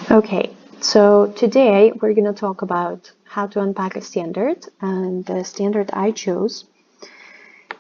Okay, so today we're going to talk about how to unpack a standard, and the standard I chose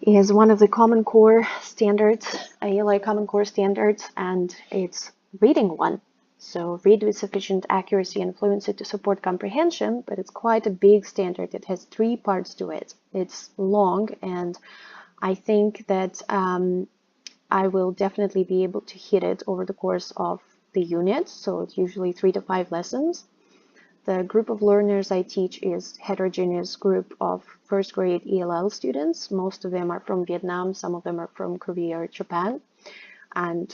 is one of the Common Core standards, ALA Common Core standards, and it's reading one. So read with sufficient accuracy and fluency to support comprehension, but it's quite a big standard. It has 3 parts to it. It's long, and I think that I will definitely be able to hit it over the course of the unit. So it's usually 3 to 5 lessons. The group of learners I teach is heterogeneous group of first grade ELL students. Most of them are from Vietnam, some of them are from Korea or Japan, and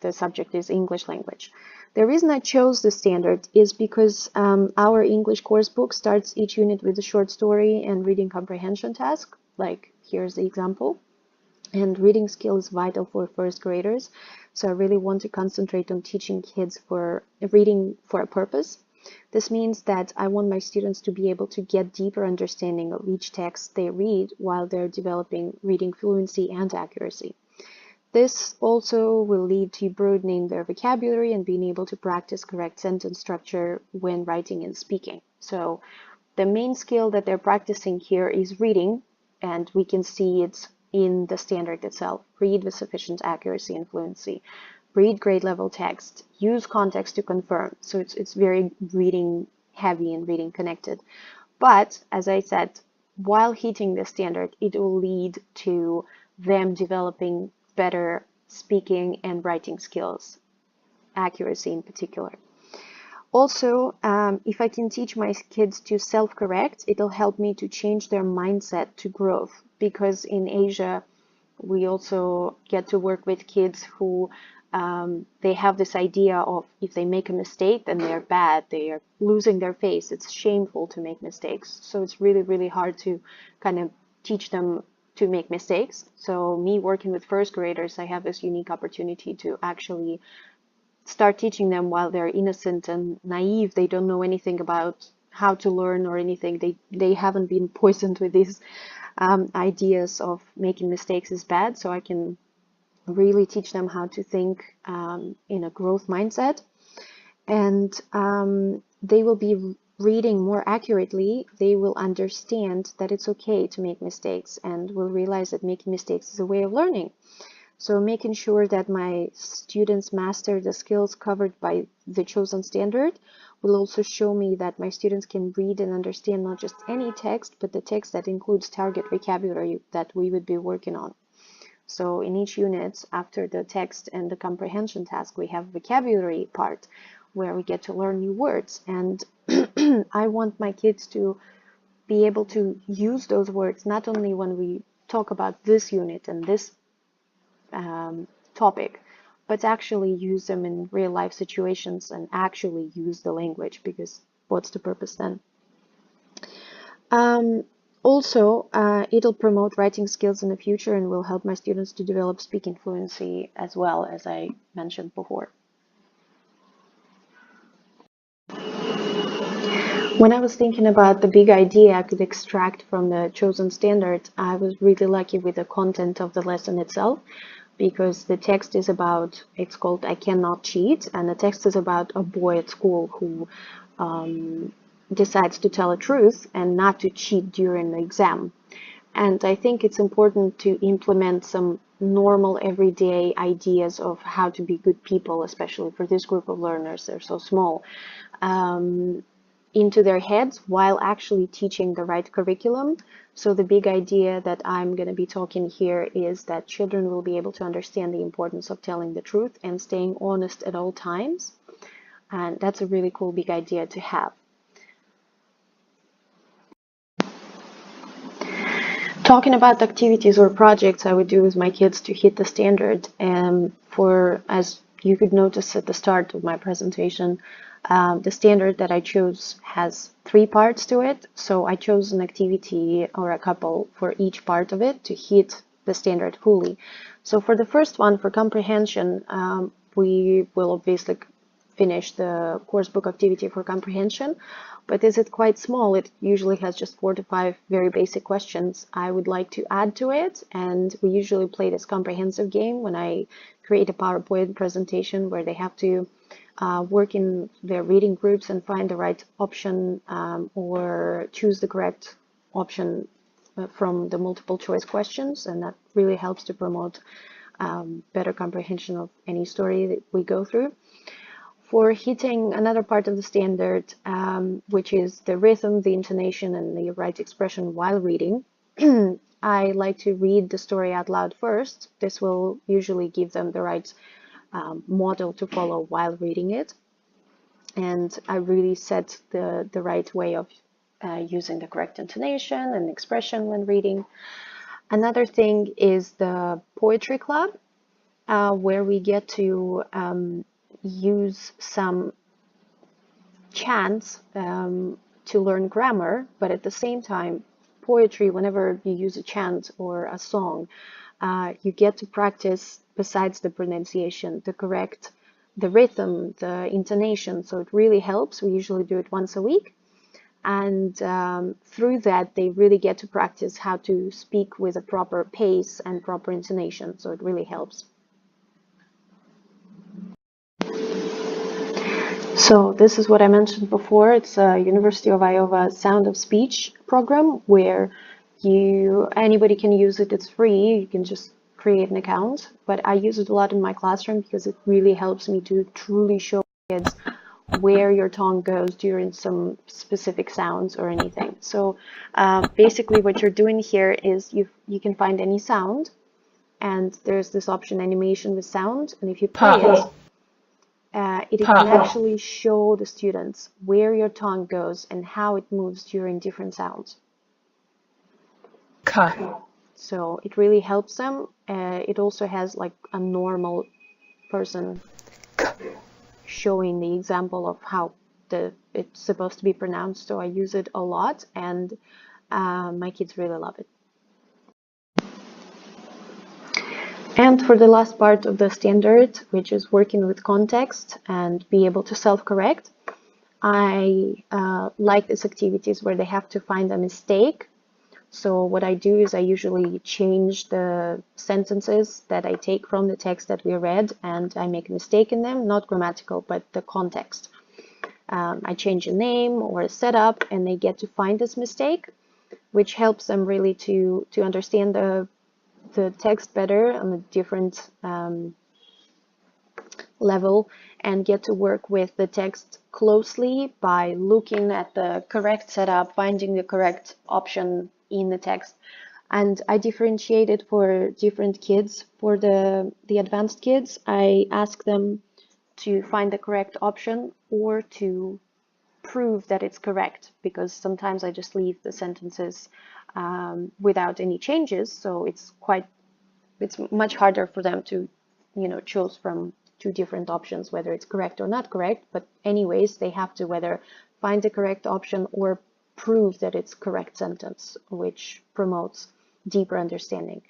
the subject is English language. The reason I chose the standard is because our English course book starts each unit with a short story and reading comprehension task. Like, here's the example. And reading skill is vital for first graders, so I really want to concentrate on teaching kids for reading for a purpose. This means that I want my students to be able to get deeper understanding of each text they read while they're developing reading fluency and accuracy. This also will lead to broadening their vocabulary and being able to practice correct sentence structure when writing and speaking. So the main skill that they're practicing here is reading, and we can see it in the standard itself. Read with sufficient accuracy and fluency. Read grade level text. Use context to confirm. So it's very reading heavy and reading connected. But as I said, while hitting the standard, it will lead to them developing better speaking and writing skills, accuracy in particular. Also, if I can teach my kids to self-correct, it'll help me to change their mindset to growth, because in Asia, we also get to work with kids who they have this idea of if they make a mistake, then they're bad, they are losing their face, it's shameful to make mistakes. So it's really, really hard to kind of teach them to make mistakes. So me working with first graders, I have this unique opportunity to actually start teaching them while they're innocent and naive. They don't know anything about how to learn or anything. They haven't been poisoned with these ideas of making mistakes is bad. So I can really teach them how to think in a growth mindset, and they will be reading more accurately. They will understand that it's okay to make mistakes, and will realize that making mistakes is a way of learning. So making sure that my students master the skills covered by the chosen standard will also show me that my students can read and understand not just any text, but the text that includes target vocabulary that we would be working on. So in each unit, after the text and the comprehension task, we have vocabulary part where we get to learn new words. And I want my kids to be able to use those words not only when we talk about this unit and this topic, but actually use them in real life situations and actually use the language, because what's the purpose then? Also, it'll promote writing skills in the future and will help my students to develop speaking fluency as well, as I mentioned before. When I was thinking about the big idea I could extract from the chosen standard, I was really lucky with the content of the lesson itself, because the text is about, it's called I Cannot Cheat, and the text is about a boy at school who decides to tell the truth and not to cheat during the exam. And I think it's important to implement some normal everyday ideas of how to be good people, especially for this group of learners, they're so small, into their heads while actually teaching the right curriculum. So the big idea that I'm going to be talking here is that children will be able to understand the importance of telling the truth and staying honest at all times. And that's a really cool big idea to have. Talking about activities or projects I would do with my kids to hit the standard, as you could notice at the start of my presentation, the standard that I chose has 3 parts to it. So I chose an activity or a couple for each part of it to hit the standard fully. So for the first one, for comprehension, we will obviously finish the course book activity for comprehension. But as it's quite small, it usually has just 4 to 5 very basic questions. I would like to add to it, and we usually play this comprehensive game when I create a PowerPoint presentation where they have to work in their reading groups and find the right option, or choose the correct option from the multiple choice questions, and that really helps to promote better comprehension of any story that we go through. For hitting another part of the standard, which is the rhythm, the intonation, and the right expression while reading, I like to read the story out loud first. This will usually give them the right model to follow while reading it. And I really set the right way of using the correct intonation and expression when reading. Another thing is the poetry club, where we get to use some chants to learn grammar, but at the same time, poetry, whenever you use a chant or a song, you get to practice, besides the pronunciation, the rhythm, the intonation. So it really helps. We usually do it once a week. And through that, they really get to practice how to speak with a proper pace and proper intonation. So it really helps. So this is what I mentioned before. It's a University of Iowa Sound of Speech program where anybody can use it. It's free. You can just create an account. But I use it a lot in my classroom because it really helps me to truly show kids where your tongue goes during some specific sounds or anything. So basically what you're doing here is you can find any sound, and there's this option, animation with sound, and if you play it, it can actually show the students where your tongue goes and how it moves during different sounds. So it really helps them. It also has like a normal person showing the example of how it's supposed to be pronounced. So I use it a lot, and my kids really love it. And for the last part of the standard, which is working with context and be able to self-correct, I like these activities where they have to find a mistake. So what I do is I usually change the sentences that I take from the text that we read, and I make a mistake in them, not grammatical, but the context. I change a name or a setup, and they get to find this mistake, which helps them really to understand the text better on a different level, and get to work with the text closely by looking at the correct setup, finding the correct option in the text. And I differentiate it for different kids. For the advanced kids, I ask them to find the correct option or to prove that it's correct, because sometimes I just leave the sentences without any changes, so it's much harder for them to choose from 2 different options whether it's correct or not correct. But anyways, they have to whether find the correct option or prove that it's correct sentence, which promotes deeper understanding.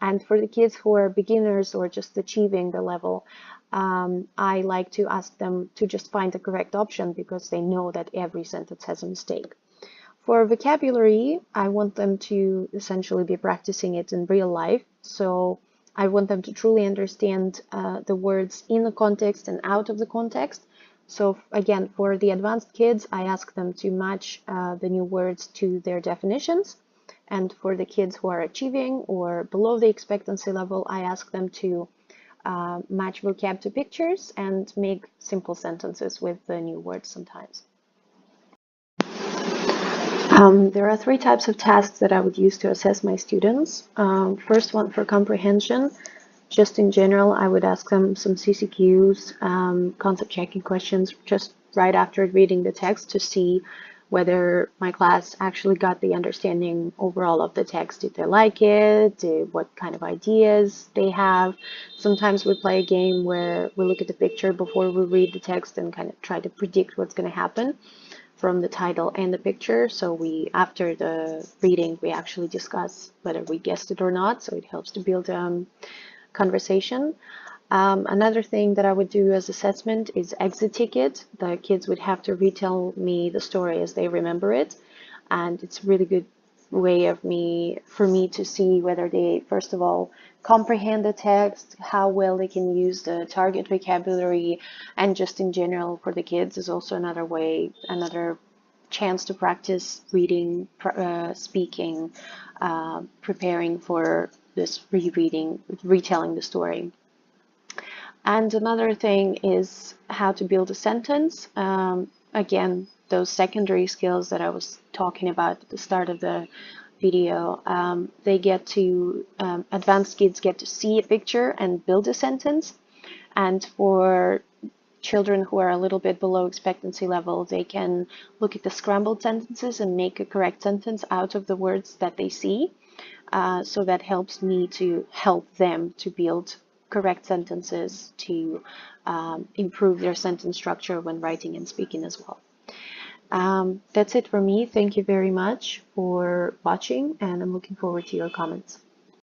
And for the kids who are beginners or just achieving the level, I like to ask them to just find the correct option, because they know that every sentence has a mistake. For vocabulary, I want them to essentially be practicing it in real life. So I want them to truly understand the words in the context and out of the context. So again, for the advanced kids, I ask them to match the new words to their definitions. And for the kids who are achieving or below the expectancy level, I ask them to match vocab to pictures and make simple sentences with the new words sometimes. There are 3 types of tasks that I would use to assess my students. First one, for comprehension. Just in general, I would ask them some CCQs, concept checking questions, just right after reading the text, to see whether my class actually got the understanding overall of the text. Did they like it? What kind of ideas they have? Sometimes we play a game where we look at the picture before we read the text and kind of try to predict what's going to happen from the title and the picture. So after the reading, we actually discuss whether we guessed it or not. So it helps to build conversation. Another thing that I would do as assessment is exit ticket. The kids would have to retell me the story as they remember it, and it's a really good way of for me to see whether they, first of all, comprehend the text, how well they can use the target vocabulary, and just in general for the kids is also another way, another chance to practice reading, speaking, preparing for this rereading, retelling the story. And another thing is how to build a sentence. Again, those secondary skills that I was talking about at the start of the video, they get to, advanced kids get to see a picture and build a sentence. And for children who are a little bit below expectancy level, they can look at the scrambled sentences and make a correct sentence out of the words that they see. So that helps me to help them to build correct sentences, to improve their sentence structure when writing and speaking as well. That's it for me. Thank you very much for watching, and I'm looking forward to your comments.